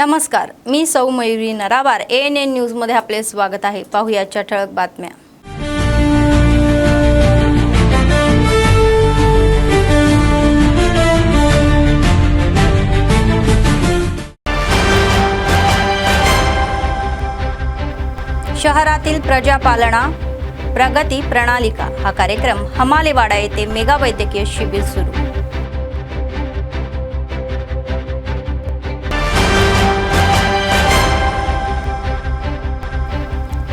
नमस्कार, मी सौ Mayuri नरावार ANN news मध्ये आपले स्वागत आहे। पाहूयाच्या ठळक बातम्या। शहरातील प्रजापालना प्रगती प्रणालिका हा कार्यक्रम हमालेवाडा येथे मेगा वैद्यकीय शिबिर सुरू।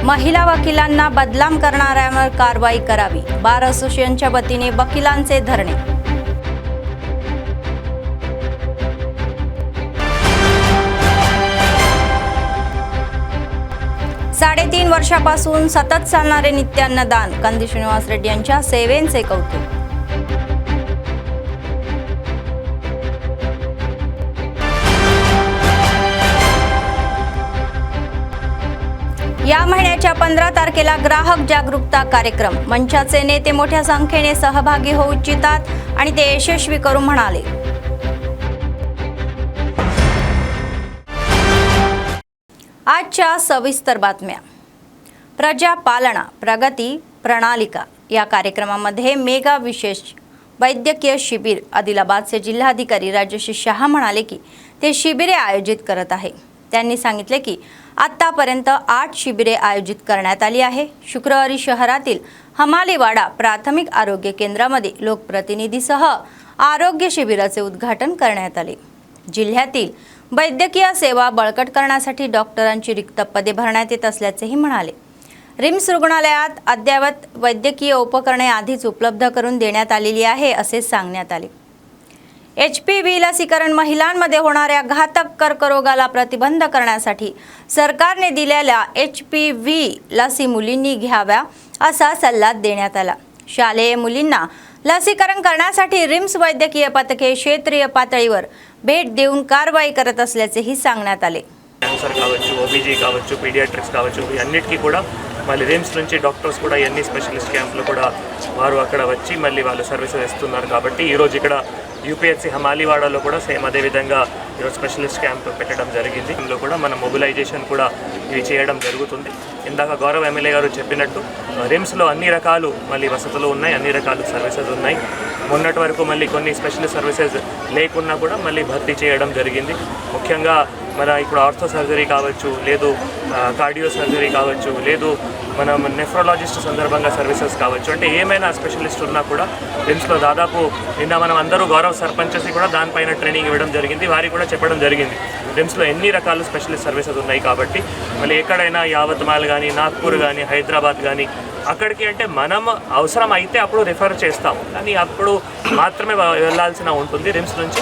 महिला वकिलांना बदनाम करणाऱ्यांवर कारवाई करावी, बार असोसिएशनच्या वतीने वकिलांचे धरणे। साडेतीन वर्षापासून सतत चालणारे नित्यान्नदान, कंदी श्रीनिवास रेड्डी यांच्या सेवेचे कौतुक। या महिन्याच्या 15 तारखेला ग्राहक जागरूकता कार्यक्रम, मंचाचे नेते मोठ्या संख्येने सहभागी होऊ इच्छितात आणि ते यशस्वी करू म्हणाले। आजच्या सविस्तर बातम्या। प्रजापालना प्रगती प्रणालिका या कार्यक्रमामध्ये मेगा विशेष वैद्यकीय शिबिर आदिलाबादचे जिल्हाधिकारी राजश्री शाह म्हणाले की ते शिबिरे आयोजित करत आहे। त्यांनी सांगितले की आतापर्यंत 8 शिबिरे आयोजित करण्यात आली आहे। शुक्रवारी शहरातील हमालेवाडा प्राथमिक आरोग्य केंद्रामध्ये लोकप्रतिनिधीसह आरोग्य शिबिराचे उद्घाटन करण्यात आले। जिल्ह्यातील वैद्यकीय सेवा बळकट करण्यासाठी डॉक्टरांची रिक्त पदे भरण्यात येत असल्याचेही म्हणाले। रिम्स रुग्णालयात अद्ययावत वैद्यकीय उपकरणे आधीच उपलब्ध करून देण्यात आलेली आहे असे सांगण्यात आले। HPV लसीकरण महिलांमध्ये होणाऱ्या घातक कर्करोगाला प्रतिबंध करण्यासाठी सरकारने दिलेल्या HPV लसी मुलींनी घ्याव्या असा सल्ला देण्यात आला। शालेय मुलींना लसीकरण करण्यासाठी रिम्स वैद्यकीय पथके क्षेत्रीय पातळीवर भेट देऊन कारवाई करत असल्याचेही सांगण्यात आले। క్యాన్సర్ కావచ్చు, ఓబీజీ కావచ్చు, పీడియాట్రిక్స్ కావచ్చు, అన్నిటికీ కూడా మళ్ళీ రిమ్స్ నుంచి డాక్టర్స్ కూడా ఎన్ని స్పెషలిస్ట్ క్యాంపులు కూడా వారు అక్కడ వచ్చి మళ్ళీ వాళ్ళు సర్వీసెస్ ఇస్తున్నారు। కాబట్టి ఈరోజు ఇక్కడ UPHC హమాలీవాడలో కూడా సేమ్ అదే విధంగా ఈరోజు స్పెషలిస్ట్ క్యాంప్ పెట్టడం జరిగింది। ఇందులో కూడా మన మొబిలైజేషన్ కూడా ఇవి చేయడం జరుగుతుంది। ఇందాక గౌరవ ఎమ్మెల్యే గారు చెప్పినట్టు రిమ్స్లో అన్ని రకాలు మళ్ళీ వసతులు ఉన్నాయి, అన్ని రకాల సర్వీసెస్ ఉన్నాయి। మొన్నటి వరకు మళ్ళీ కొన్ని స్పెషలిస్ట్ సర్వీసెస్ లేకున్నా కూడా మళ్ళీ భర్తీ చేయడం జరిగింది। ముఖ్యంగా మన ఇప్పుడు ఆర్థో సర్జరీ కావచ్చు, లేదు కార్డియో సర్జరీ కావచ్చు, లేదు మనం నెఫ్రాలజిస్ట్ సందర్భంగా సర్వీసెస్ కావచ్చు, అంటే ఏమైనా స్పెషలిస్ట్ ఉన్నా కూడా రిమ్స్లో దాదాపు నిన్న మనం అందరూ గౌరవ సర్పంచెస్ కూడా దానిపైన ట్రైనింగ్ ఇవ్వడం జరిగింది। వారికి కూడా చెప్పడం జరిగింది రిమ్స్లో ఎన్ని రకాల స్పెషలిస్ట్ సర్వీసెస్ ఉన్నాయి కాబట్టి మళ్ళీ ఎక్కడైనా యావత్మాల్ కానీ, నాగ్పూర్ కానీ, హైదరాబాద్ కానీ అక్కడికి అంటే మనం అవసరం అయితే అప్పుడు రిఫర్ చేస్తాము, కానీ అప్పుడు మాత్రమే వెళ్ళాల్సిన ఉంటుంది రిమ్స్ నుంచి।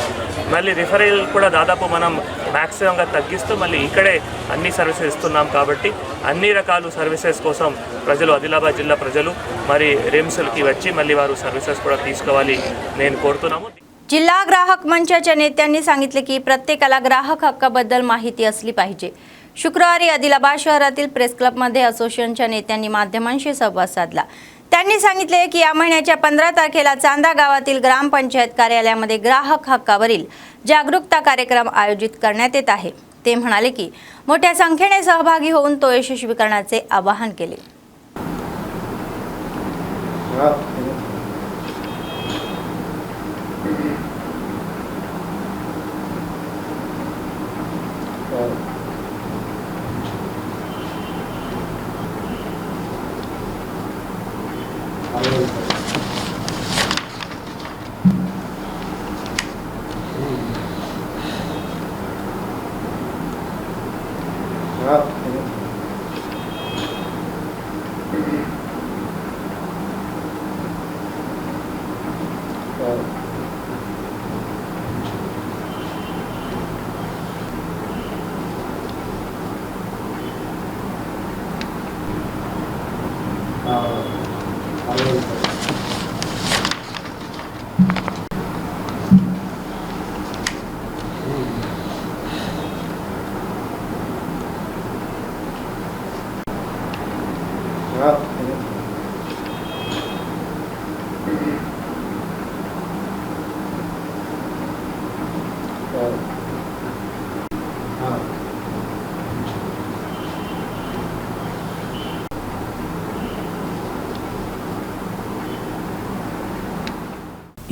మళ్ళీ రిఫరల్ కూడా దాదాపు మనం మ్యాక్సిమంగా తగ్గిస్తూ మళ్ళీ ఇక్కడే అన్ని సర్వీసెస్ ఇస్తున్నాం కాబట్టి అన్ని రకాల సర్వీసెస్ కోసం ప్రజలు, ఆదిలాబాద్ జిల్లా ప్రజలు మరి రిమ్స్కి వచ్చి మళ్ళీ వారు సర్వీసెస్ కూడా తీసుకోవాలి నేను కోరుతున్నాము। जिल्हा ग्राहक मंचाच्या नेत्यांनी सांगितले की प्रत्येकाला ग्राहक हक्काबद्दल माहिती असली पाहिजे। शुक्रवारी आदिलाबाद शहरातील प्रेस क्लबमध्ये असोसिएशनच्या नेत्यांनी माध्यमांशी संवाद साधला। त्यांनी सांगितले की या महिन्याच्या 15 तारखेला चांदा गावातील ग्रामपंचायत कार्यालयामध्ये ग्राहक हक्कावरील जागरूकता कार्यक्रम आयोजित करण्यात येत आहे। ते म्हणाले की मोठ्या संख्येने सहभागी होऊन तो यशस्वी करण्याचे आवाहन केले।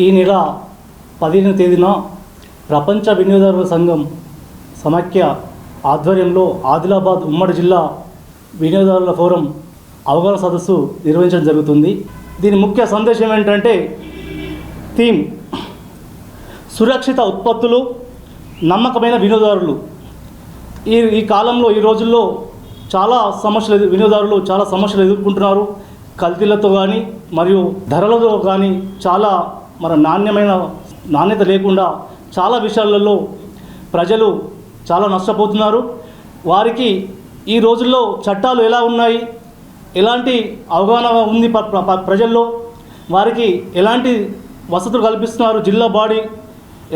ఈ నెల 15వ తేదీన ప్రపంచ వినియోగదారుల సంఘం సమాఖ్య ఆధ్వర్యంలో ఆదిలాబాద్ ఉమ్మడి జిల్లా వినియోగదారుల ఫోరం అవగాహన సదస్సు నిర్వహించడం జరుగుతుంది. దీని ముఖ్య సందేశం ఏంటంటే థీమ్ సురక్షిత ఉత్పత్తులు, నమ్మకమైన వినియోగదారులు. ఈ కాలంలో ఈ రోజుల్లో చాలా సమస్యలు వినియోగదారులు చాలా సమస్యలు ఎదుర్కొంటున్నారు. కల్తీలతో కానీ మరియు ధరలతో కానీ చాలా నాణ్యత లేకుండా చాలా విషయాలలో ప్రజలు చాలా నష్టపోతున్నారు. వారికి ఈ రోజుల్లో చట్టాలు ఎలా ఉన్నాయి, ఎలాంటి అవగాహన ఉంది ప్రజల్లో, వారికి ఎలాంటి వసతులు కల్పిస్తున్నారు, జిల్లా బాడీ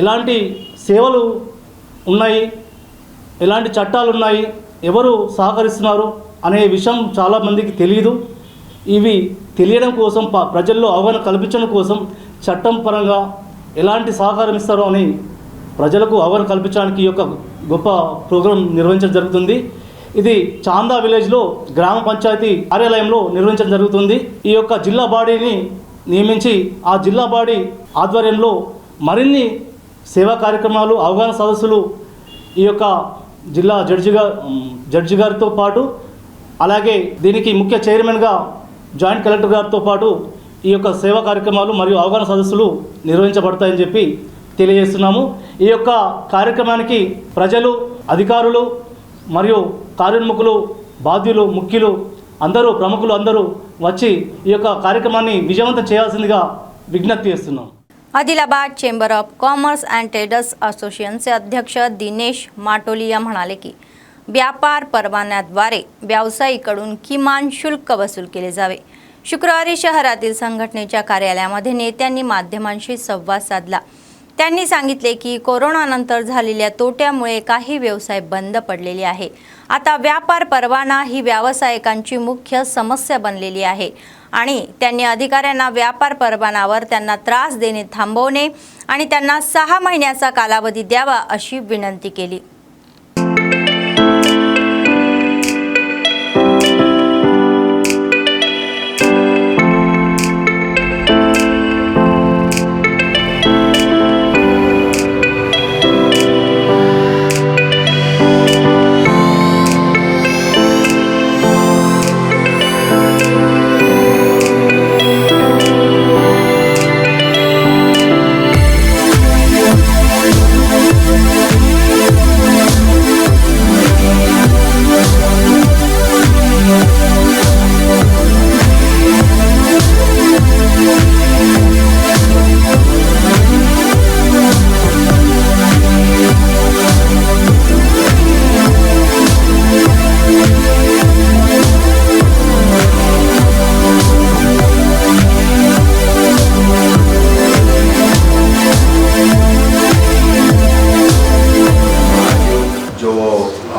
ఎలాంటి సేవలు ఉన్నాయి, ఎలాంటి చట్టాలు ఉన్నాయి, ఎవరు సహకరిస్తున్నారు అనే విషయం చాలామందికి తెలియదు. ఇవి తెలియడం కోసం ప్రజల్లో అవగాహన కల్పించడం కోసం చట్టం పరంగా ఎలాంటి సహకారం ఇస్తారో అని ప్రజలకు అవగాహన కల్పించడానికి ఈ యొక్క గొప్ప ప్రోగ్రాం నిర్వహించడం జరుగుతుంది. ఇది చాందా విలేజ్లో గ్రామ పంచాయతీ కార్యాలయంలో నిర్వహించడం జరుగుతుంది. ఈ యొక్క జిల్లా బాడీని నియమించి ఆ జిల్లా బాడీ ఆధ్వర్యంలో మరిన్ని సేవా కార్యక్రమాలు, అవగాహన సదస్సులు ఈ యొక్క జిల్లా జడ్జి గారితో పాటు అలాగే దీనికి ముఖ్య చైర్మన్గా జాయింట్ కలెక్టర్ గారితో పాటు ఈ యొక్క సేవా కార్యక్రమాలు మరియు అవగాహన సదస్సులు నిర్వహించబడతాయని చెప్పి తెలియజేస్తున్నాము. ఈ యొక్క కార్యక్రమానికి ప్రజలు, అధికారులు మరియు కార్యోన్ముఖులు, బాధ్యులు, ముఖ్యులు అందరూ, ప్రముఖులు అందరూ వచ్చి ఈ యొక్క కార్యక్రమాన్ని విజయవంతం చేయాల్సిందిగా विज्ञप्ति చేస్తున్నాం. Adilabad chamber of commerce and traders असोसिएशनचे अध्यक्ष दिनेश माटोलिया म्हणाले की व्यापार परवान्याद्वारे व्यावसायिकांकडून किमान शुल्क वसूल केले जावे. शुक्रवारी शहरातील संघटनेच्या कार्यालयामध्ये नेत्यांनी माध्यमांशी संवाद साधला. त्यांनी सांगितले की कोरोनानंतर झालेल्या तोट्यामुळे काही व्यवसाय बंद पडलेले आहे. आता व्यापार परवाना ही व्यावसायिकांची मुख्य समस्या बनलेली आहे आणि त्यांनी अधिकाऱ्यांना व्यापार परवानावर त्यांना त्रास देणे थांबवणे आणि त्यांना 6 महिन्याचा कालावधी द्यावा अशी विनंती केली.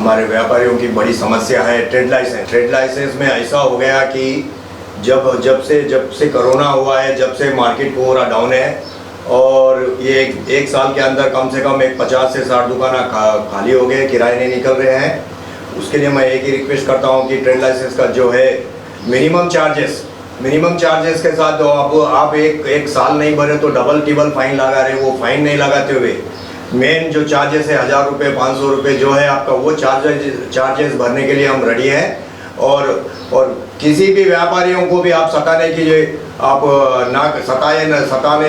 हमारे व्यापारियों की बड़ी समस्या है ट्रेड लाइसेंस। ट्रेड लाइसेंस में ऐसा हो गया कि जब से कोरोना हुआ है, जब से मार्केट पूरा डाउन है और ये एक साल के अंदर कम से कम 50 से 60 दुकान खाली हो गए, किराए नहीं निकल रहे हैं। उसके लिए मैं एक ही रिक्वेस्ट करता हूँ कि ट्रेड लाइसेंस का जो है मिनिमम चार्जेस के साथ आप एक साल नहीं भरे तो डबल टिबल फाइन लगा रहे, वो फाइन नहीं लगाते हुए मेन जो चार्जेस है 1000 रुपये 500 रुपये जो है आपका, वो चार्जेस भरने के लिए हम रेडी हैं। और किसी भी व्यापारियों को भी आप सताने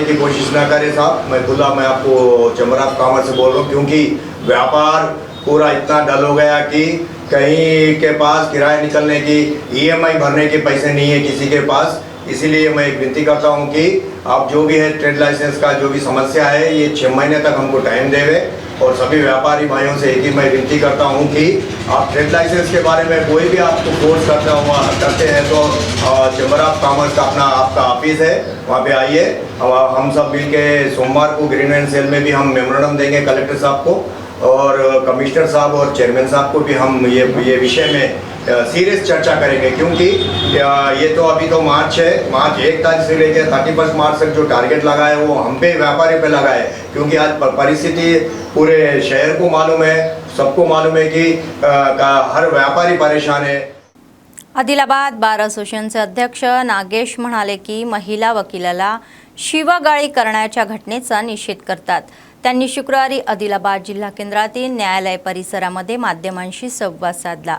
की कोशिश ना करें साहब। मैं आपको चैम्बर ऑफ कॉमर्स से बोल रहा हूँ, क्योंकि व्यापार पूरा इतना डल हो गया कि कहीं के पास किराया निकलने की, EMI भरने के पैसे नहीं है किसी के पास। इसीलिए मैं एक विनती करता हूं कि आप जो भी है ट्रेड लाइसेंस का जो भी समस्या है, ये 6 महीने तक हमको टाइम देवे। और सभी व्यापारी भाइयों से एक ही मैं विनती करता हूं कि आप ट्रेड लाइसेंस के बारे में कोई भी आपको फोर्स करते हैं तो चैम्बर ऑफ कॉमर्स का आपका ऑफिस है, वहाँ पे आइए। हम सब मिल के सोमवार को ग्रीन एंड सेल में भी हम मेमोरेंडम देंगे कलेक्टर साहब को और कमिश्नर साहब और चेयरमैन साहब को भी हम ये विषय में सीरियस चर्चा करेंगे। क्योंकि ये तो अभी तो मार्च है, मार्च 1 तारीख से लेकर 31 मार्च तक जो टारगेट लगा है वो हम पे व्यापारी पे लगा है। क्योंकि आज परिस्थिति पूरे शहर को मालूम है, सबको मालूम है कि हर व्यापारी परेशान है। आदिलाबाद बार असोसिएशनचे अध्यक्ष नागेश म्हणाले की महिला वकिलाला शिवगाळी करण्याच्या घटनेचा निषेध करतात. त्यांनी शुक्रवारी आदिलाबाद जिल्हा केंद्रातील न्यायालय परिसरामध्ये माध्यमांशी संवाद साधला.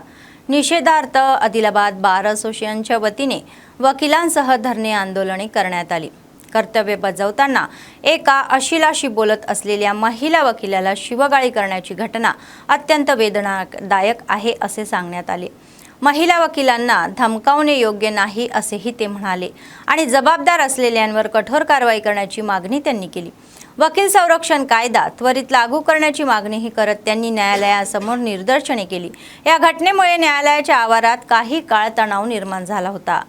निषेधार्थ आदिलाबाद बार असोसिएशनच्या वतीने वकिलांसह धरणे आंदोलने करण्यात आली. कर्तव्य बजावताना एका अशिलाशी बोलत असलेल्या महिला वकिलाला शिवगाळी करण्याची घटना अत्यंत वेदनादायक आहे असे सांगण्यात आले. महिला वकिलांना धमकावणे योग्य नाही असेही ते म्हणाले आणि जबाबदार असलेल्यांवर कठोर कारवाई करण्याची मागणी त्यांनी केली. वकील संरक्षण कायदा त्वरित लागू करण्याची मागणीही करत त्यांनी न्यायालयासमोर निदर्शने केली. या घटनेमुळे न्यायालयाच्या आवारात काही काळ तणाव निर्माण झाला होता.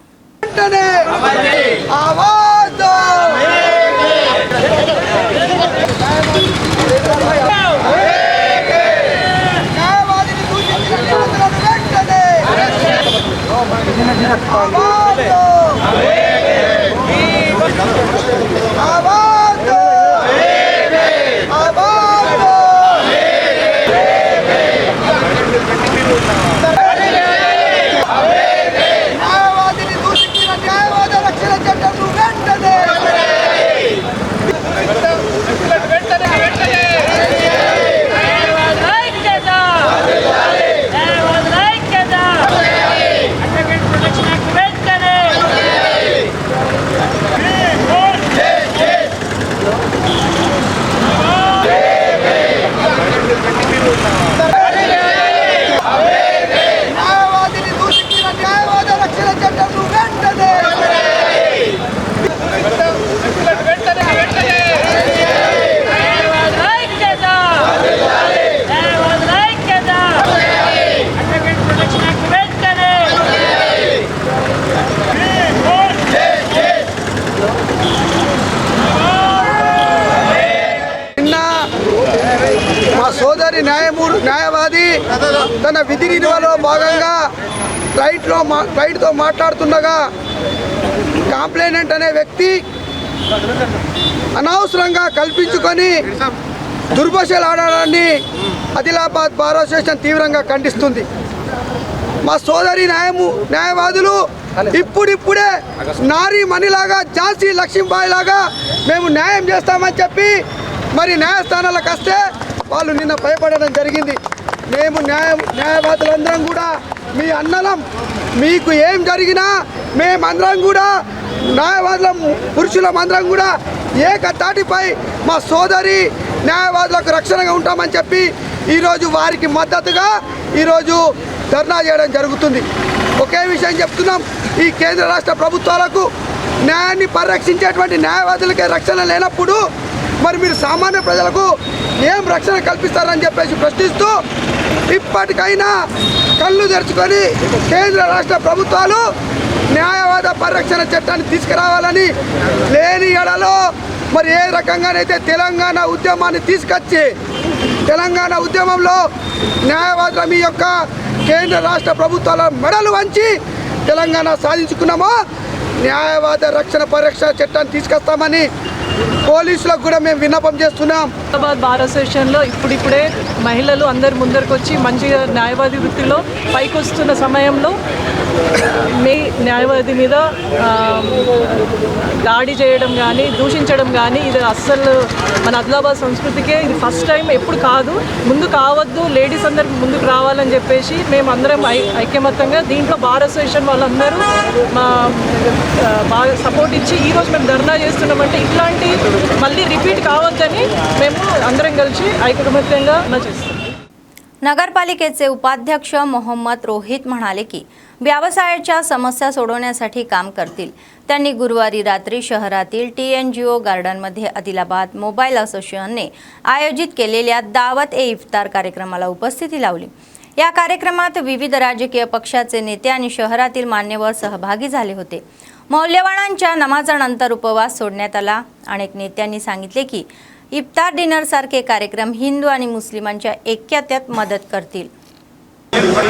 సోదరి న్యాయవాది తన విధి నిర్వహణలో భాగంగా ఫ్లైట్తో మాట్లాడుతుండగా కాంప్లైనెంట్ అనే వ్యక్తి అనవసరంగా కల్పించుకొని దుర్భాషలు ఆడడాన్ని ఆదిలాబాద్ బార్ అసోసియేషన్ తీవ్రంగా ఖండిస్తుంది. మా సోదరి న్యాయవాదులు ఇప్పుడిప్పుడే నారీ మణిలాగా ఝాన్సీ లక్ష్మీబాయి లాగా మేము న్యాయం చేస్తామని చెప్పి మరి న్యాయస్థానాలకు వస్తే వాళ్ళు నిన్న భయపడడం జరిగింది. మేము న్యాయవాదులందరం కూడా మీ అన్నలం, మీకు ఏం జరిగినా మేమందరం కూడా న్యాయవాదులం పురుషులమందరం కూడా ఏకతాటిపై మా సోదరి న్యాయవాదులకు రక్షణగా ఉంటామని చెప్పి ఈరోజు వారికి మద్దతుగా ఈరోజు ధర్నా చేయడం జరుగుతుంది. ఒకే విషయం చెప్తున్నాం, ఈ కేంద్ర రాష్ట్ర ప్రభుత్వాలకు న్యాయాన్ని పరిరక్షించేటువంటి న్యాయవాదులకే రక్షణ లేనప్పుడు మరి మీరు సామాన్య ప్రజలకు ఏం రక్షణ కల్పిస్తారని చెప్పేసి ప్రశ్నిస్తూ ఇప్పటికైనా కళ్ళు తెరుచుకొని కేంద్ర రాష్ట్ర ప్రభుత్వాలు న్యాయవాద పరిరక్షణ చట్టాన్ని తీసుకురావాలని, లేని ఎడలో మరి ఏ రకంగానైతే తెలంగాణ ఉద్యమాన్ని తీసుకొచ్చి తెలంగాణ ఉద్యమంలో న్యాయవాదుల మీ యొక్క కేంద్ర రాష్ట్ర ప్రభుత్వాల మెడలు వంచి తెలంగాణ సాధించుకున్నామో న్యాయవాద రక్షణ పరిరక్షణ చట్టాన్ని తీసుకొస్తామని పోలీసులకు కూడా మేము విన్నపం చేస్తున్నాం. ఆదిలాబాద్ బార్ అసోసియేషన్లో ఇప్పుడిప్పుడే మహిళలు అందరు ముందరకు వచ్చి మంచిగా న్యాయవాది వృత్తిలో పైకి వస్తున్న సమయంలో మీ న్యాయవాది మీద దాడి చేయడం కానీ దూషించడం కానీ ఇది అస్సలు మన ఆదిలాబాద్ సంస్కృతికే ఇది ఫస్ట్ టైం, ఎప్పుడు కాదు, ముందు కావద్దు, లేడీస్ అందరు ముందుకు రావాలని చెప్పేసి మేము అందరం ఐక్యమత్యంగా దీంట్లో బార్ అసోసియేషన్ వాళ్ళందరూ బాగా సపోర్ట్ ఇచ్చి ఈరోజు మేము ధర్నా చేస్తున్నామంటే ఇట్లాంటి మళ్ళీ రిపీట్ కావద్దని మేము అందరం కలిసి ఐకమత్యంగా చేస్తాం. नगरपालिकेचे उपाध्यक्ष मोहम्मद रोहित म्हणाले की व्यवसायाच्या समस्या सोडवण्यासाठी काम करतील. त्यांनी गुरुवारी रात्री शहरातील TNGO गार्डनमध्ये आदिलाबाद मोबाईल असोसिएशनने आयोजित केलेल्या दावत ए इफ्तार कार्यक्रमाला उपस्थिती लावली. या कार्यक्रमात विविध राजकीय पक्षाचे नेते आणि शहरातील मान्यवर सहभागी झाले होते. मौल्यवानांच्या नमाजानंतर उपवास सोडण्यात आला. अनेक नेत्यांनी सांगितले की इफ्तार डिनर सारखे कार्यक्रम हिंदू आणि मुस्लिमांच्या ऐक्यात मदत करतील. दुआ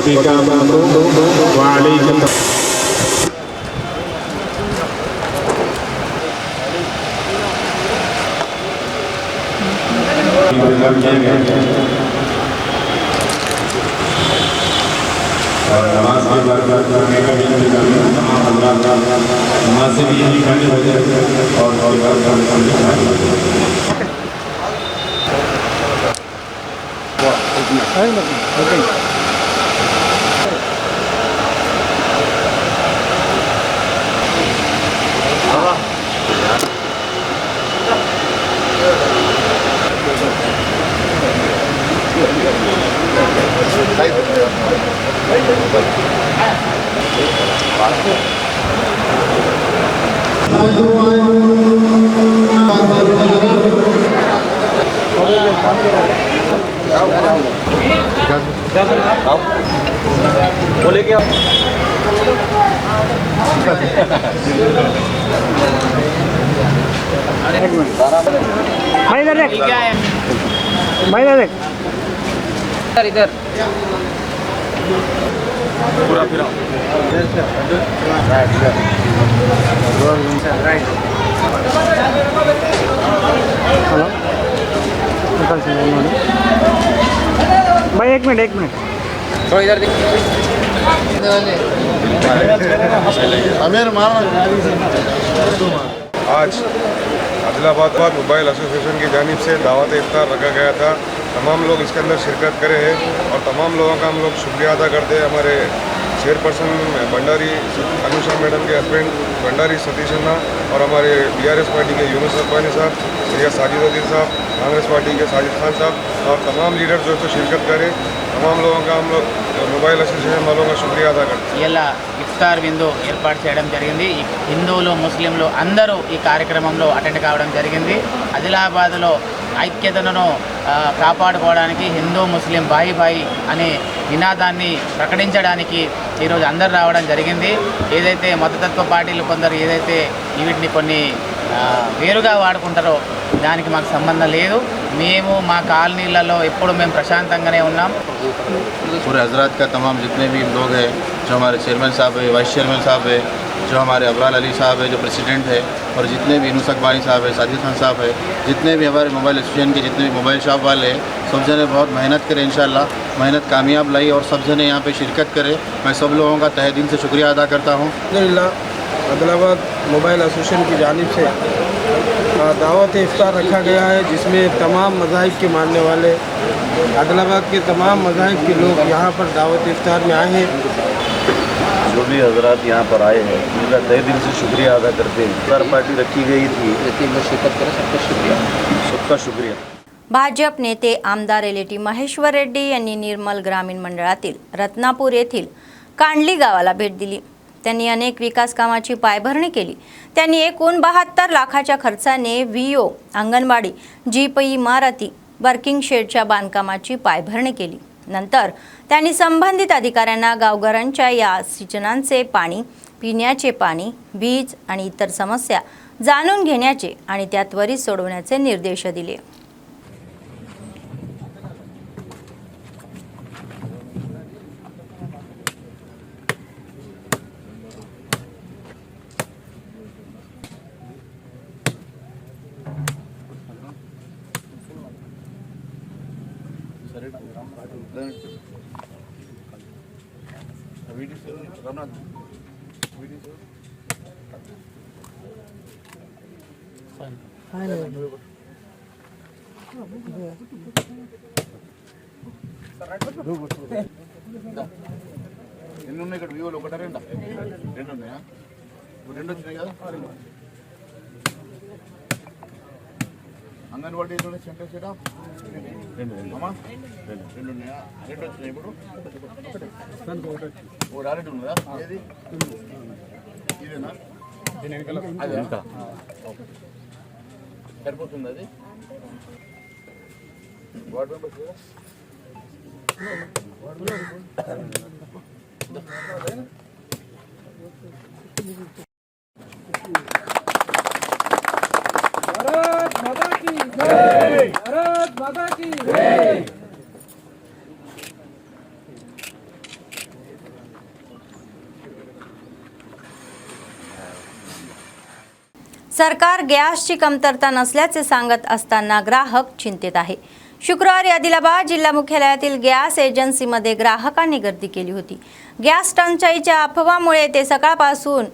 वफ़ीका वालेकुम। और नमाज के बाद करने का भी तमाम नमाज से भी यही करने हो जाए और बोले क्या इधर पूरा फिर भाई एक मिनट थोड़ा इधर आज आदिलाबाद मोबाइल एसोसिएशन की जानिब से दावत इफ्तार रखा गया था। तमाम लोग इसके अंदर शिरकत करे हैं और तमाम लोगों का हम लोग शुक्रिया अदा करते हैं। हमारे चेयरपर्सन भंडारी अनुषा मैडम के हस्बैंड भंडारी सतीश अन्ना और हमारे बीआरएस पार्टी के यूनुस रब्बानी साहब, सैयद साजिदुद्दीन साहब, कांग्रेस पार्टी के साजिद खान साहब और तमाम लीडर जो तो शिरकत करें, तमाम लोगों का हम लोग मोबाइल एसोसिएशन वालों का शुक्रिया अदा करते हैं। ఇలా ఇఫ్తార్ విందు ఏర్పాటు చేయడం జరిగింది. హిందువులు ముస్లింలు అందరూ ఈ కార్యక్రమంలో అటెండ్ కావడం జరిగింది. ఆదిలాబాద్లో ఐక్యతను కాపాడుకోవడానికి హిందూ ముస్లిం బాయి బాయి అనే నినాదాన్ని ప్రకటించడానికి ఈరోజు అందరూ రావడం జరిగింది. ఏదైతే మతతత్వ పార్టీలు కొందరు ఏదైతే వీటిని కొన్ని వేరుగా వాడుకుంటారో దానికి మాకు సంబంధం లేదు. మేము మా కాలనీలలో ఎప్పుడు మేము ప్రశాంతంగానే ఉన్నాం. पूरे हजरात का तमाम जितने भी लोग हैं, जो हमारे चेयरमैन साहब है, वाइस चेयरमैन साहब है, जो हमारे अबराल अली साहब है जो प्रेसिडेंट है, और जितने भी यूनुस अकबानी साहब है, साजिद खान साहब है, जितने भी हमारे मोबाइल एसोसिएशन के जितने भी मोबाइल शॉप वाले हैं, सब जने बहुत मेहनत करें। इंशाल्लाह मेहनत कामयाब लाई और सब जने यहाँ पे शिरकत करें। मैं सब लोगों का तहे दिल से शुक्रिया अदा करता हूँ। आदिलाबाद मोबाइल एसोसिएशन की जानिब से दावत इफ्तार रखा गया है, जिसमें तमाम मज़ाहिब के मानने वाले आदिलाबाद के तमाम मज़ाहिब के लोग यहाँ पर दावत इफ्तार में आए हैं। जो भी हजरात यहाँ पर आए हैं उनका तहे दिल से शुक्रिया अदा करते हैं। इफ्तार पार्टी रखी गई थी, शिरकत करें, सबका शुक्रिया। भाजप नेते आमदार एलेटी महेश्वर रेड्डी यांनी निर्मल ग्रामीण मंडळातील रत्नापूर येथील कांडली गावाला भेट दिली. त्यांनी अनेक विकास कामाची पायभरणी केली. त्यांनी एकूण 72 लाखाच्या खर्चाने व्हीओ, अंगणवाडी, जीपई इमारती, वर्किंग शेडच्या बांधकामाची पायभरणी केली. नंतर त्यांनी संबंधित अधिकाऱ्यांना गावकऱ्यांच्या या सिंचनाचे पाणी, पिण्याचे पाणी, वीज आणि इतर समस्या जाणून घेण्याचे आणि त्या त्वरित सोडवण्याचे निर्देश दिले. అంగన్వాడీ సెంటర్ చేయడం అమ్మా రెండు ఉన్నాయా? రెండు వచ్చినాయి ఇప్పుడు. ఒకటి ఆల్రెడీ ఉన్నదా? ఏది ఇదేనా? అది ఇంకా సరిపోతుంది. అది వార్డ్ మెంబర్స్ भारत माता की जय, भारत माता की जय। सरकार गॅसची कमतरता नसल्याचे सांगत असताना ग्राहक चिंतेत आहे. शुक्रवारी आदिलाबाद जिल्हा मुख्यालयातील गॅस एजन्सीमध्ये ग्राहकांनी गर्दी केली होती. गॅस टंचाईच्या अफवामुळे ते सकाळपासून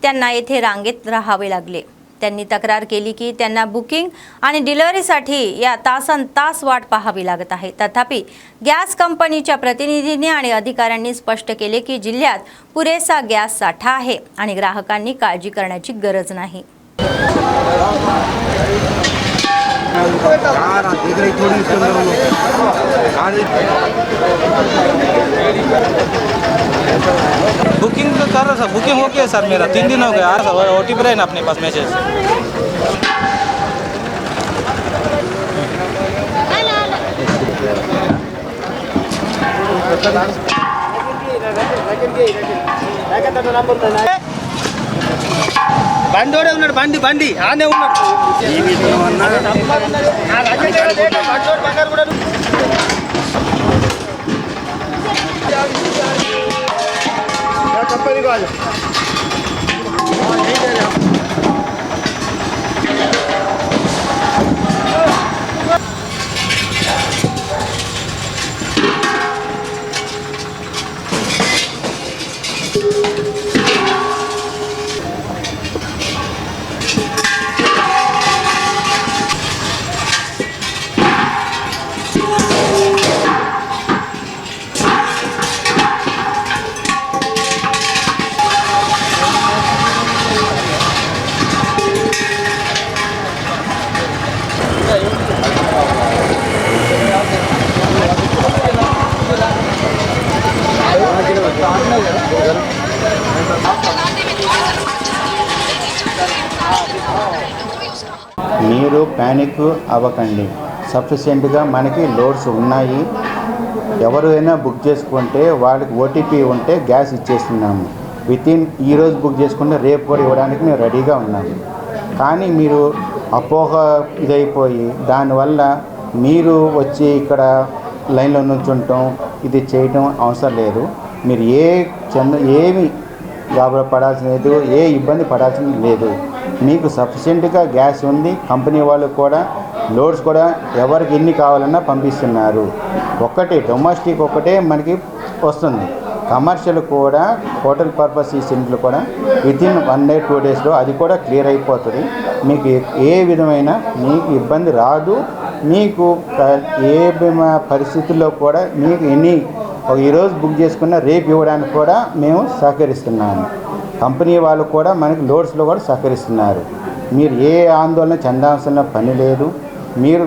त्यांना येथे रांगेत राहावे लागले. त्यांनी तक्रार केली की त्यांना बुकिंग आणि डिलिव्हरीसाठी या तासनतास वाट पाहावी लागत आहे. तथापि गॅस कंपनीच्या प्रतिनिधींनी आणि अधिकाऱ्यांनी स्पष्ट केले की जिल्ह्यात पुरेसा गॅस साठा आहे आणि ग्राहकांनी काळजी करण्याची गरज नाही. बुकिंग तो कर रहा था, बुकिंग हो गया सर, मेरा 3 दिन हो गया. OTP रहे ना अपने पास मैसेज. బండోడే ఉన్నాడు, బండి ఆనే ఉన్నాడు. మీరు ప్యానిక్ అవ్వకండి. సఫిషియెంట్గా మనకి లోడ్స్ ఉన్నాయి. ఎవరైనా బుక్ చేసుకుంటే వాళ్ళకి OTP ఉంటే గ్యాస్ ఇచ్చేస్తున్నాము. ఈరోజు బుక్ చేసుకుంటే రేపు కూడా ఇవ్వడానికి మేము రెడీగా ఉన్నాము. కానీ మీరు అపోహ ఇదైపోయి దానివల్ల మీరు వచ్చి ఇక్కడ లైన్లో నుంచుంటాం, ఇది చేయటం అవసరం లేదు. మీరు ఏమి గాబరా పడాల్సిన లేదు, ఏ ఇబ్బంది పడాల్సిన లేదు. మీకు సఫిషియెంట్గా గ్యాస్ ఉంది. కంపెనీ వాళ్ళు కూడా లోడ్స్ కూడా ఎవరికి ఎన్ని కావాలన్నా పంపిస్తున్నారు. ఒకటి డొమెస్టిక్ ఒకటే మనకి వస్తుంది. కమర్షియల్ కూడా హోటల్ పర్పస్ ఈ సిలిండర్లు కూడా వితిన్ 1 day 2 daysలో అది కూడా క్లియర్ అయిపోతుంది. మీకు ఏ విధమైన మీకు ఇబ్బంది రాదు. మీకు ఏ పరిస్థితుల్లో కూడా మీకు ఈరోజు బుక్ చేసుకున్న రేపు ఇవ్వడానికి కూడా మేము సహకరిస్తున్నాము. కంపెనీ వాళ్ళు కూడా మనకి లోడ్స్లో కూడా సహకరిస్తున్నారు. మీరు ఏ ఆందోళన చెందాల్సిన పని లేదు. మీరు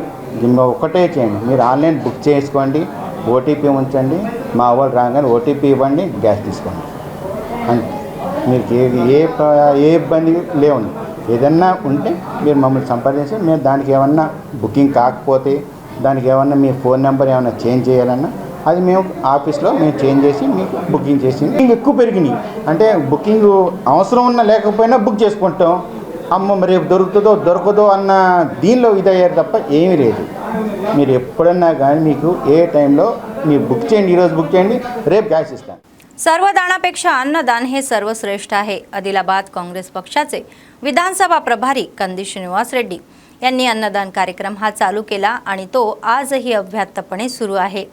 ఒకటే చేయండి, మీరు ఆన్లైన్ బుక్ చేసుకోండి, OTP ఉంచండి, మా వాళ్ళు రాగానే OTP ఇవ్వండి, గ్యాస్ తీసుకోండి. అంతే. మీకు ఏ ఇబ్బంది లేవండి. ఏదన్నా ఉంటే మీరు మమ్మల్ని సంప్రదించి మేము దానికి ఏమన్నా బుకింగ్ కాకపోతే దానికి ఏమన్నా మీ ఫోన్ నెంబర్ ఏమన్నా చేంజ్ చేయాలన్నా అది మేము ఆఫీస్లో మేము చేంజ్ చేసి మీకు బుకింగ్ చేసి ఎక్కువ పెరిగినాయి అంటే బుకింగ్ అవసరం ఉన్నా లేకపోయినా బుక్ చేసుకుంటాం. అమ్మ రేపు దొరుకుతుందో దొరకదో అన్న దీనిలో ఇదయ్యారు తప్ప ఏమీ లేదు. మీరు ఎప్పుడన్నా కానీ మీకు ఏ टाइमలో మీరు బుక్ చేయండి, ఈరోజు బుక్ చేయండి, రేపు గ్యాस ఇస్తాను. सर्वदानापेक्षा अन्नदान हे सर्वश्रेष्ठ आहे. आदिलाबाद काँग्रेस पक्षाचे विधानसभा प्रभारी कंदी श्रीनिवास रेड्डी यांनी अन्नदान कार्यक्रम हा चालू केला आणि तो आजही अव्याहतपणे सुरू आहे.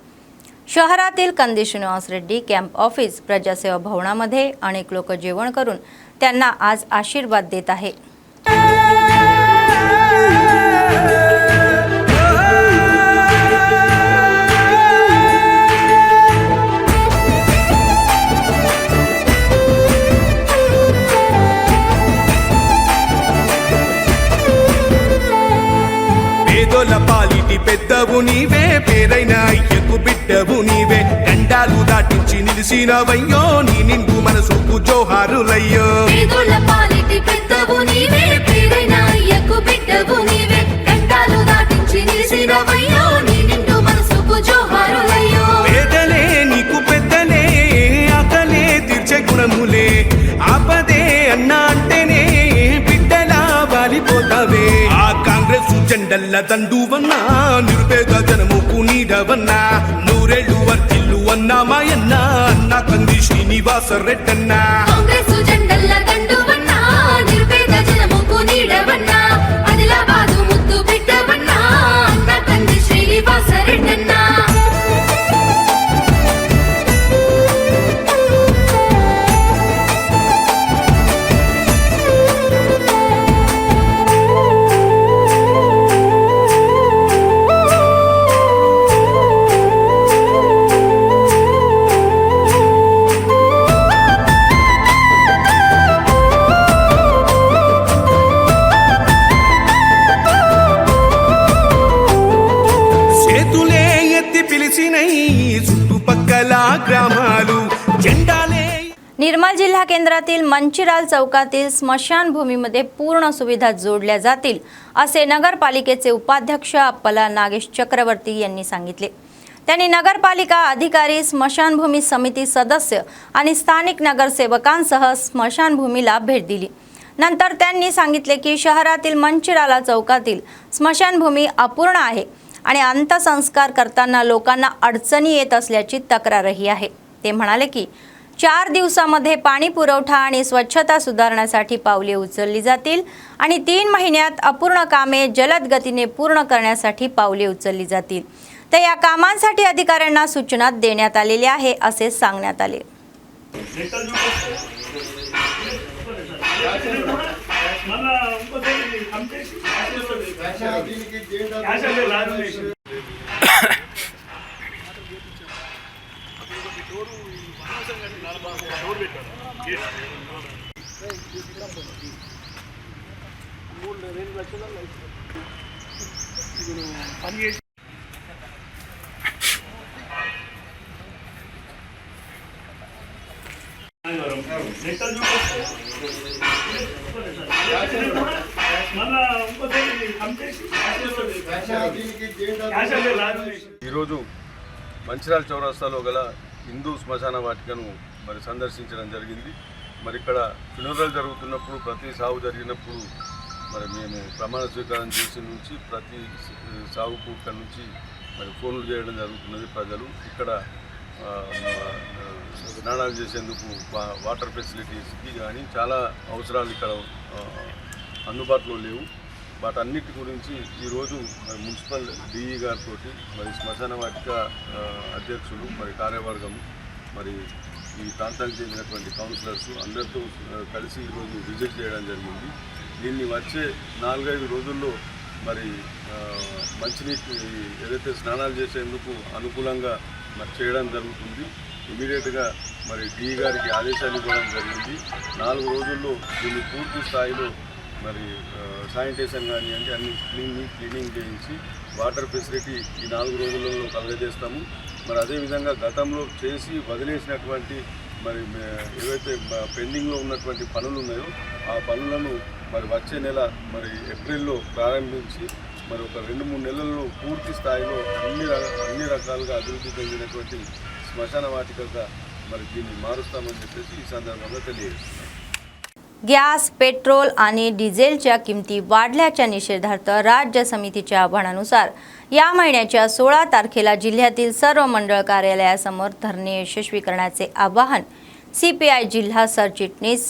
शहरातील कंदी श्रीनिवास रेड्डी कॅम्प ऑफिस प्रजासेवा भवनामध्ये अनेक लोक जेवण करून त्यांना आज आशीर्वाद देत आहे. పాలిటి పెద్దవు నీవే, పేరైన అయ్యకు బిడ్డవు నీవే, గండాలు దాటించి నిలిసినవయ్యో, నీ నిండు మనసుకు జోహారులయ్యో. పాలిటి పెద్దవు నీవే, పేరైన అయ్యకు బిడ్డవు నీవే, గండాలు దాటించి నిలిసినవయ్యో, నీ నిండు మనసుకు జోహారులయ్యో. పేదలే నీకు పెద్దలే, ఆకలే తీర్చే గుణములే, ఆపదే అన్నా అంటేనే బిడ్డలా వాలిపోతావే. ఆ కాంగ్రెస్ జెండల్ల దండువన్నా, నిరుపేద జనముకు నీడవన్నా, నూరేళ్లు వర్తిల్లు అన్నా మాయన్నా, అన్నా కంది శ్రీనివాస రెడ్డన్నా. కాంగ్రెస్ జెండల్ల దండువన్నా, నిరుపేద జనముకు నీడవన్నా. వెలిసినై చుట్టుపక్కల గ్రామాలు జెండాలే. निर्मल जिल्हा केंद्रातील मंचिराल चौकातील स्मशानभूमीमध्ये पूर्ण सुविधा जोडल्या जातील असे नगरपालिकेचे उपाध्यक्ष अप्पला नागेश चक्रवर्ती यांनी सांगितले. त्यांनी नगरपालिका अधिकारी, स्मशानभूमी समिती सदस्य आणि स्थानिक नगरसेवकांसह स्मशानभूमीला भेट दिली. नंतर त्यांनी सांगितले की शहरातील मंचिराला चौकातील स्मशानभूमी अपूर्ण आहे आणि अंत्यसंस्कार करताना लोकांना अडचणी येत असल्याची तक्रारही आहे. ते म्हणाले की 4 दिवसामध्ये पाणी पुरवठा आणि स्वच्छता सुधारण्यासाठी पावले उचलली जातील आणि 3 महिन्यात अपूर्ण कामे जलद गतीने पूर्ण करण्यासाठी पावले उचलली जातील. तर या कामांसाठी अधिकाऱ्यांना सूचना देण्यात आलेल्या आहे असे सांगण्यात आले. ఈరోజు మంచిర్యాల చౌరస్తాలో గల హిందూ శ్మశాన వాటికను మరి సందర్శించడం జరిగింది. మరి ఇక్కడ ఫ్యూనరల్ జరుగుతున్నప్పుడు, ప్రతి సావు జరిగినప్పుడు మరి మేము ప్రమాణ స్వీకారం చేసి నుంచి ప్రతి సావుకు ఇక్కడ నుంచి మరి ఫోన్లు చేయడం జరుగుతున్నది. ప్రజలు ఇక్కడ స్నానాలు చేసేందుకు వాటర్ ఫెసిలిటీస్కి కానీ చాలా అవసరాలు ఇక్కడ అందుబాటులో లేవు. వాటన్నిటి గురించి ఈరోజు మరి మున్సిపల్ డిఈ గారితో మరి శ్మశాన వాటిక అధ్యక్షులు మరి కార్యవర్గం మరి ఈ ప్రాంతానికి చెందినటువంటి కౌన్సిలర్స్ అందరితో కలిసి ఈరోజు విజిట్ చేయడం జరిగింది. దీన్ని వచ్చే 4-5 రోజుల్లో మరి మంచినీటి ఏదైతే స్నానాలు చేసేందుకు అనుకూలంగా మరి చేయడం జరుగుతుంది. ఇమీడియట్గా మరి డిఈ గారికి ఆదేశాలు ఇవ్వడం జరిగింది. 4 రోజుల్లో దీన్ని పూర్తి స్థాయిలో మరి శానిటేషన్ కానివ్వండి అన్ని క్లీనింగ్ చేయించి వాటర్ ఫెసిలిటీ ఈ 4 రోజులలో కలగజేస్తాము. మరి అదేవిధంగా గతంలో చేసి వదిలేసినటువంటి మరి ఏవైతే పెండింగ్లో ఉన్నటువంటి పనులు ఉన్నాయో ఆ పనులను మరి వచ్చే నెల మరి ఏప్రిల్లో ప్రారంభించి మరి ఒక 2-3 నెలల్లో పూర్తి స్థాయిలో అన్ని రకాలుగా అభివృద్ధి చెందినటువంటి శ్మశాన వాటికగా మరి దీన్ని మారుస్తామని చెప్పేసి ఈ సందర్భంగా తెలియజేస్తున్నాం. गॅस, पेट्रोल आणि डिझेलच्या किमती वाढल्याच्या निषेधार्थ राज्य समितीच्या आवाहनानुसार या महिन्याच्या 16 तारखेला जिल्ह्यातील सर्व मंडळ कार्यालयासमोर धरणे यशस्वी करण्याचे आवाहन CPI जिल्हा सरचिटणीस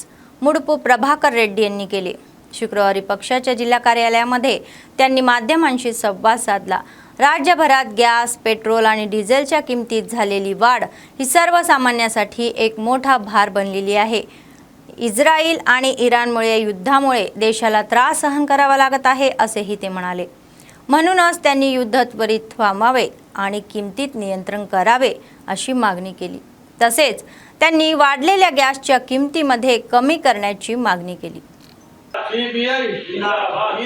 मुडपू प्रभाकर रेड्डी यांनी केले. शुक्रवारी पक्षाच्या जिल्हा कार्यालयामध्ये त्यांनी माध्यमांशी संवाद साधला. राज्यभरात गॅस, पेट्रोल आणि डिझेलच्या किमतीत झालेली वाढ ही सर्वसामान्यांसाठी एक मोठा भार बनलेली आहे. इस्रायल आणि इराणमुळे युद्धामुळे देशाला त्रास सहन करावा लागत आहे असेही ते म्हणाले. म्हणूनच त्यांनी युद्ध त्वरित थांबवावे आणि किमतीत नियंत्रण करावे अशी मागणी केली. तसेच त्यांनी वाढलेल्या गॅसच्या किमतीमध्ये कमी करण्याची मागणी केली. CPI ఈ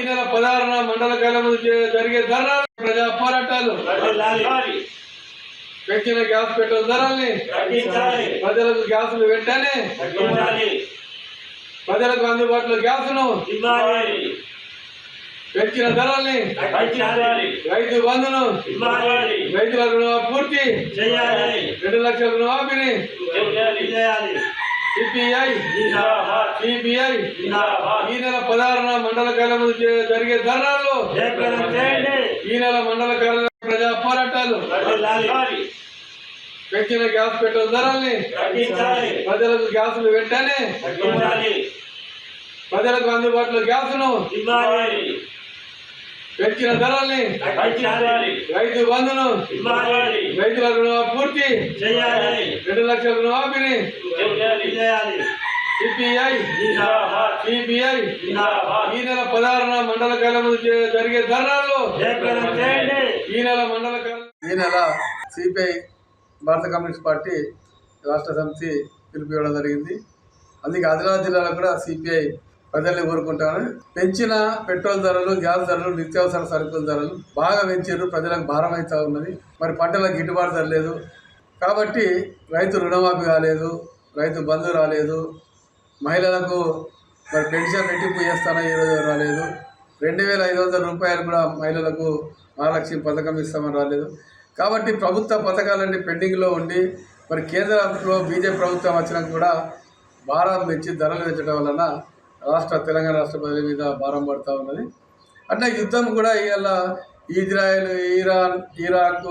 నెల 16న మండల కేంద్రంలో జరిగే ధర్నాలు, ప్రజా పోరాటాలు, పెంచిన గ్యాస్ పెట్రోల్ ధరల్ని ప్రజలకు గ్యాసులు వెంటనే ప్రజలకు అందుబాటులో గ్యాసును పెంచిన ధరల్ని, రైతు బంధును, రైతుల రుణమాఫీ పూర్తి 2 లక్షల రుణమాఫీని CPI ఈ నెల 16న మండల కేంద్రంలో జరిగే ధర్నాల్లో ఈ నెల మండల కేంద్రంలో ప్రజా పోరాటాలు, పెంచిన గ్యాస్ పెట్రోల్ ధరల్ని ప్రజలకు గ్యాసులు వెంటనే ప్రజలకు అందుబాటులో గ్యాసును పెంచిన ధరల్ని, రైతు బంధును, రైతుల రుణమాఫీ పూర్తి 2 లక్షల రుణమాఫీని CPI ఈ నెల 16న మండల కేంద్రంలో జరిగే ధర్నాల్లో ఈ నెల CPI భారత కమ్యూనిస్ట్ పార్టీ రాష్ట్ర సమితి పిలుపు ఇవ్వడం జరిగింది. అందుకే ఆదిలాబాద్ జిల్లాలో కూడా CPI ప్రజల్ని కోరుకుంటాను. పెంచిన పెట్రోల్ ధరలు, గ్యాస్ ధరలు, నిత్యావసర సరుకుల ధరలు బాగా పెంచారు. ప్రజలకు భారం అవుతా ఉన్నది. మరి పంటలకు గిట్టుబాటు ధర లేదు కాబట్టి రైతు రుణమాఫీ కాలేదు, రైతు బంధు రాలేదు, మహిళలకు మరి పెన్షన్ రెట్టింపు చేస్తానో ఈరోజు రాలేదు, 2500 రూపాయలు కూడా మహిళలకు మహాలక్ష్మి పథకం ఇస్తామని రాలేదు. కాబట్టి ప్రభుత్వ పథకాలన్నీ పెండింగ్లో ఉండి మరి కేంద్రంలో బీజేపీ ప్రభుత్వం వచ్చినాక కూడా భారం పెంచి ధరలు పెంచడం వలన తెలంగాణ రాష్ట్ర ప్రజల మీద భారం పడుతూ ఉన్నది. అంటే యుద్ధం కూడా ఇవాళ ఇజ్రాయెల్, ఇరాన్, ఇరాక్,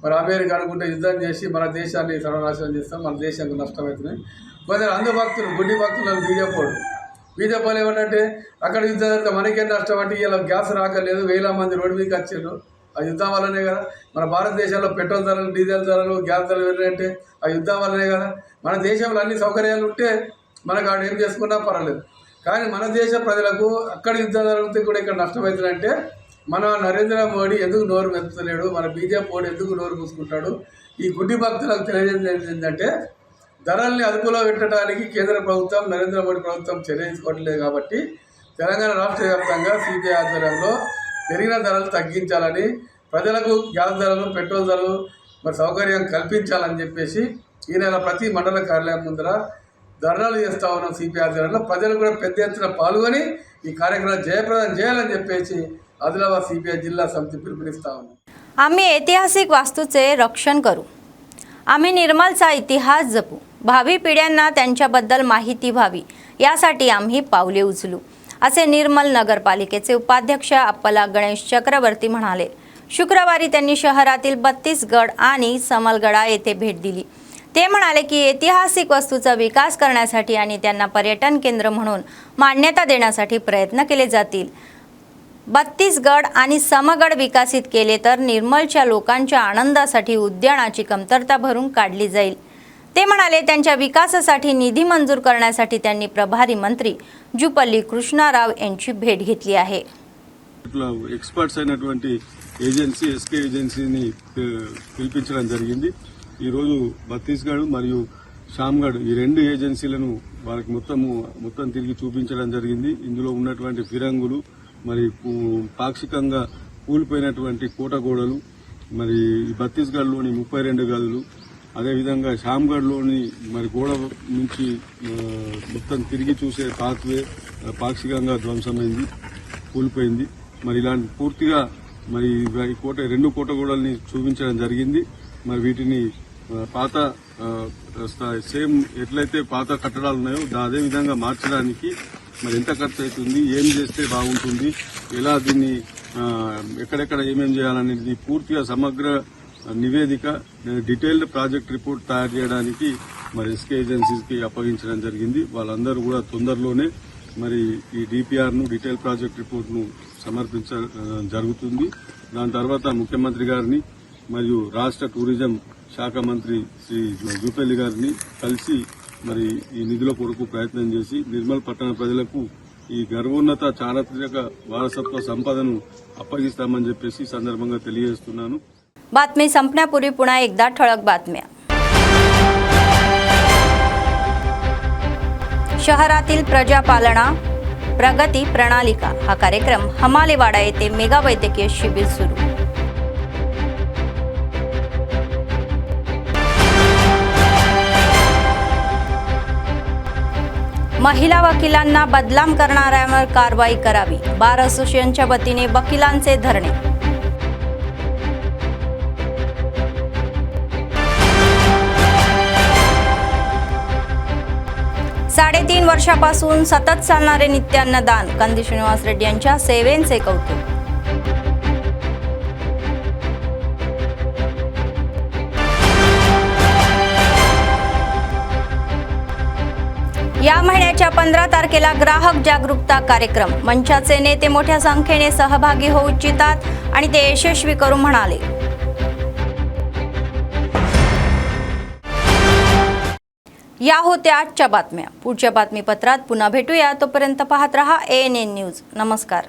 మరి అమెరికా అనుకుంటే యుద్ధం చేసి మన దేశాన్ని సర్వనాశనం చేస్తాం, మన దేశానికి నష్టమవుతుంది. కొందరు అంధభక్తులు, గుడ్డి భక్తులను బీజేపీ ఏమంటే అక్కడ యుద్ధం జరిగితే మనకేం నష్టం అంటే ఇలా గ్యాస్ రాకలేదు, 1000 మంది రోడ్డు మీదకి వచ్చారు. ఆ యుద్ధం వల్లనే కదా మన భారతదేశంలో పెట్రోల్ ధరలు, డీజిల్ ధరలు, గ్యాస్ ధరలు వెళ్ళినట్టే ఆ యుద్ధం వల్లనే కదా. మన దేశంలో అన్ని సౌకర్యాలు ఉంటే మనకు ఆడ ఏం చేసుకున్నా పర్వాలేదు. కానీ మన దేశ ప్రజలకు అక్కడ యుద్ధం జరిగితే కూడా ఇక్కడ నష్టమవుతుందంటే మన నరేంద్ర మోడీ ఎందుకు నోరు మెత్తలేడు, మన బీజేపీ వాడు ఎందుకు నోరు మూసుకుంటాడు. ఈ గుడ్డి భక్తులకు తెలియజేసేది ఏంటంటే ధరల్ని అదుపులో పెట్టడానికి కేంద్ర ప్రభుత్వం, నరేంద్ర మోడీ ప్రభుత్వం చర్య తీసుకోవట్లేదు. కాబట్టి తెలంగాణ రాష్ట్ర వ్యాప్తంగా సిపిఐ ఆధ్వర్యంలో పెరిగిన ధరలు తగ్గించాలని, ప్రజలకు గ్యాస్ ధరలు, పెట్రోల్ ధరలు మరి సౌకర్యం కల్పించాలని చెప్పేసి ఈ నెల ప్రతి మండల కార్యాలయం ముందర ధర్నాలు చేస్తూ ఉన్నాం. సిపిఐ ఆధ్వర్యంలో ప్రజలు కూడా పెద్ద ఎత్తున పాల్గొని ఈ కార్యక్రమం జయప్రదం చేయాలని చెప్పేసి आदिलाबाद सीपीआय जिल्हा समिती पिलुपिस्ता ఉన్నాం. आम्ही ऐतिहासिक वास्तूचे रक्षण करू, आम्ही निर्मलचा इतिहास जपू, भावी पिढ्यांना त्यांच्याबद्दल माहिती व्हावी यासाठी आम्ही पावले उचलू, असे निर्मल नगरपालिकेचे उपाध्यक्ष अप्पला गणेश चक्रवर्ती म्हणाले. शुक्रवारी त्यांनी शहरातील 32 गड आणि समलगडा येथे भेट दिली. ते म्हणाले की ऐतिहासिक वस्तूचा विकास करण्यासाठी आणि त्यांना पर्यटन केंद्र म्हणून मान्यता देण्यासाठी प्रयत्न केले जातील. 32 गड आणि समगड विकसित केले तर निर्मलच्या लोकांच्या आनंदासाठी उद्यानाची कमतरता भरून काढली जाईल. ते म्हणाले त्यांच्या विकासासाठी निधी मंजूर करण्यासाठी त्यांनी प्रभारी मंत्री जुपल्ली कृष्णाराव यांची भेट घेतली आहे. ఎక్స్పర్ట్స్ అయినటువంటి ఏజెన్సీ ఎస్కే ఏజెన్సీని పిలిపించడం జరిగింది. ఈరోజు ఛత్తీస్గఢ్ మరియు షామ్గఢ్ ఈ రెండు ఏజెన్సీలను వారికి మొత్తం తిరిగి చూపించడం జరిగింది. ఇందులో ఉన్నటువంటి ఫిరంగులు, మరి పాక్షికంగా కూలిపోయినటువంటి కోటగోడలు, మరి ఛత్తీస్గఢ్లోని 32 గదులు, అదేవిధంగా షామ్గఢ్లోని మరి గోడ నుంచి మొత్తం తిరిగి చూసే పాత్వే పాక్షికంగా ధ్వంసమైంది, కూలిపోయింది. మరి ఇలాంటి పూర్తిగా మరి రెండు కోటగోడల్ని చూపించడం జరిగింది. మరి వీటిని పాత సేమ్ ఎట్లయితే పాత కట్టడాలు ఉన్నాయో అదే విధంగా మార్చడానికి మరి ఎంత ఖర్చు అవుతుంది, ఏం చేస్తే బాగుంటుంది, ఎలా దీన్ని ఎక్కడెక్కడ ఏమేం చేయాలనేది పూర్తిగా సమగ్ర నివేదిక, డీటెయిల్డ్ ప్రాజెక్ట్ రిపోర్ట్ తయారు చేయడానికి మరి ఎస్కే ఏజెన్సీస్కి అప్పగించడం జరిగింది. వాళ్ళందరూ కూడా తొందరలోనే మరి ఈ డిపిఆర్ను, డీటెయిల్ ప్రాజెక్ట్ రిపోర్ట్ను సమర్పించడం జరుగుతుంది. దాని తర్వాత ముఖ్యమంత్రి గారిని మరియు రాష్ట్ర టూరిజం శాఖ మంత్రి శ్రీ జూపల్లి గారిని కలిసి మరి ఈ నిధుల కొరకు ప్రయత్నం చేసి నిర్మల్ పట్టణ ప్రజలకు ఈ గర్వోన్నత చారిత్రక వారసత్వ సంపదను అప్పగిస్తామని చెప్పేసి సందర్భంగా తెలియజేస్తున్నాను. बातमी संपण्यापूर्वी पुन्हा एकदा ठळक बातम्या. शहरातील प्रजापालना प्रगती प्रणालिका हा कार्यक्रम हमालेवाडा येथे मेगा वैद्यकीय शिबिर सुरू. महिला वकिलांना बदनाम करणाऱ्यांवर कारवाई करावी, बार असोसिएशनच्या वतीने वकिलांचे धरणे. साडेतीन वर्षापासून सतत चालणारे नित्यान्नदान, कंदी श्रीनिवास रेड्डी यांच्या सेवेचे कौतुक. या महिन्याच्या 15 तारखेला ग्राहक जागरूकता कार्यक्रम, मंचाचे नेते मोठ्या संख्येने सहभागी होऊ इच्छितात आणि ते यशस्वी करू म्हणाले. या होत्या आजच्या बातम्या. पुढच्या बातमीपत्रात पुन्हा भेटूया. तोपर्यंत पाहत रहा ANN न्यूज. नमस्कार.